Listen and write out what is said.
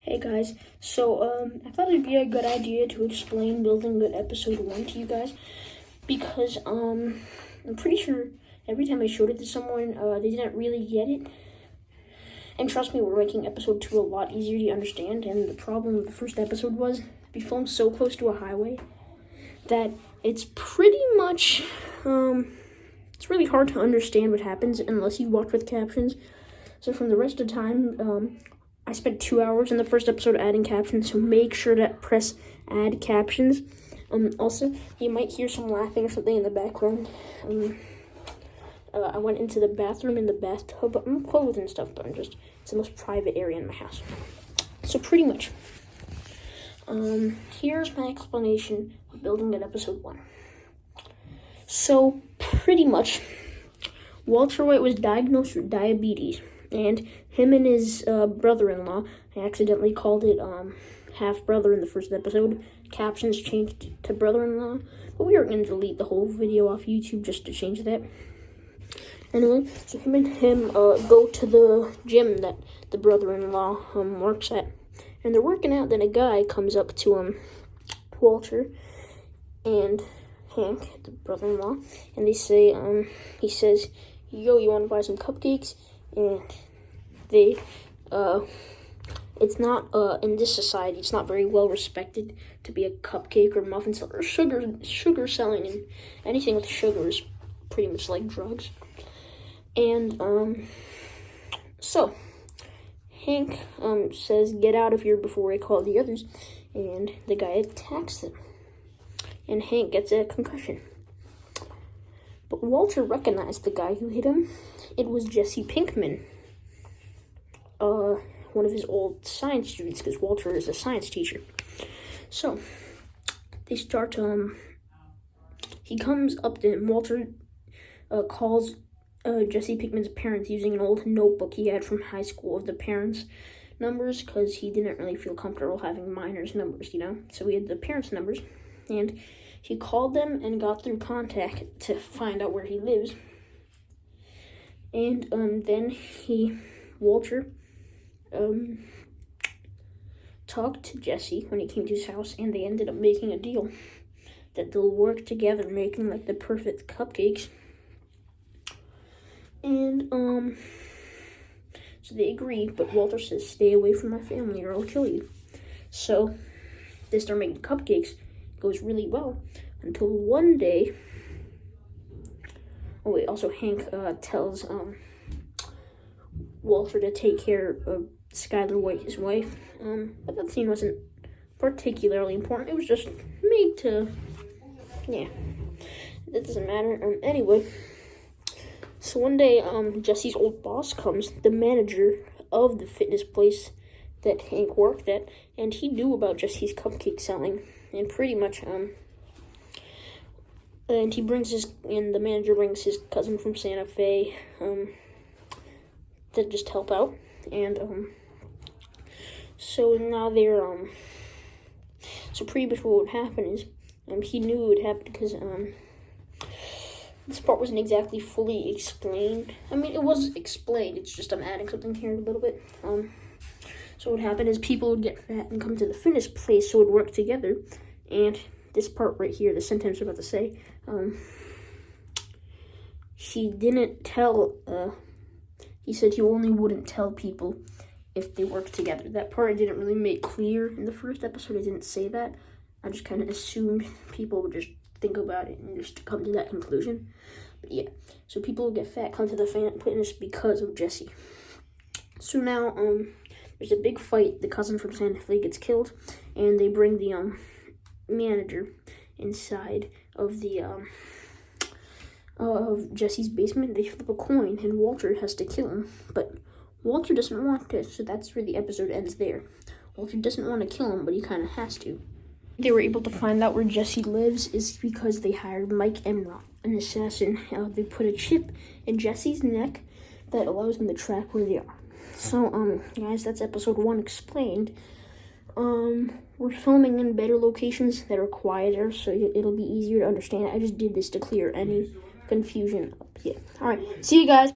Hey guys, so I thought it'd be a good idea to explain Building Good Episode 1 to you guys because I'm pretty sure every time I showed it to someone, they didn't really get it. And trust me, we're making Episode 2 a lot easier to understand, and the problem with the first episode was we filmed so close to a highway that it's pretty much, it's really hard to understand what happens unless you watch with captions. So from the rest of the time, I spent 2 hours in the first episode adding captions, so make sure to press add captions. Also, you might hear some laughing or something in the background. I went into the bathroom in the bathtub. I'm clothed and stuff, but it's the most private area in my house. So pretty much, here's my explanation of Building Good Episode 1. So pretty much, Walter White was diagnosed with diabetes. And him and his brother-in-law, I accidentally called it half-brother in the first episode. Captions changed to brother-in-law. But we are going to delete the whole video off YouTube just to change that. Anyway, so him and him go to the gym that the brother-in-law works at. And they're working out, then a guy comes up to Walter and Hank, the brother-in-law. And they say, he says, "Yo, you want to buy some cupcakes?" And they, it's not, in this society, it's not very well respected to be a cupcake or muffin seller or sugar selling, and anything with sugar is pretty much like drugs. And, so, Hank, says, "Get out of here before I call the others," and the guy attacks them, and Hank gets a concussion. But Walter recognized the guy who hit him. It was Jesse Pinkman, one of his old science students, because Walter is a science teacher. So, they start, he comes up to him. Walter calls Jesse Pinkman's parents using an old notebook he had from high school of the parents' numbers, because he didn't really feel comfortable having minors' numbers, So he had the parents' numbers, and he called them and got through contact to find out where he lives. And then Walter talked to Jesse when he came to his house, and they ended up making a deal that they'll work together making like the perfect cupcakes. And so they agree, but Walter says, "Stay away from my family or I'll kill you." So they start making cupcakes. It goes really well until one day. Oh wait, also Hank tells Walter to take care of Skylar White, his wife. But that scene wasn't particularly important. It was just made to, yeah, that doesn't matter. Anyway, so one day, Jesse's old boss comes, the manager of the fitness place that Hank worked at, and he knew about Jesse's cupcake selling, and pretty much, and the manager brings his cousin from Santa Fe, to just help out, and, so now they're, so pretty much what would happen is, he knew it would happen because, this part wasn't exactly fully explained. I mean, it was explained, it's just I'm adding something here a little bit, so what happened is people would get fat and come to the fitness place, so it would work together, and this part right here, the sentence I'm about to say, he didn't tell, he said he only wouldn't tell people if they worked together. That part I didn't really make clear in the first episode. I didn't say that. I just kind of assumed people would just think about it and just come to that conclusion. But yeah, so people would get fat, come to the fitness because of Jesse. So now, there's a big fight. The cousin from Santa Fe gets killed, and they bring the, manager inside of the, of Jesse's basement. They flip a coin, and Walter has to kill him, but Walter doesn't want to, so that's where the episode ends there. Walter doesn't want to kill him, but he kind of has to. They were able to find out where Jesse lives is because they hired Mike Emrod, an assassin. They put a chip in Jesse's neck that allows them to track where they are. So, guys, that's episode 1 explained. We're filming in better locations that are quieter, so it'll be easier to understand. I just did this to clear any confusion up. Yeah. Alright, see you guys.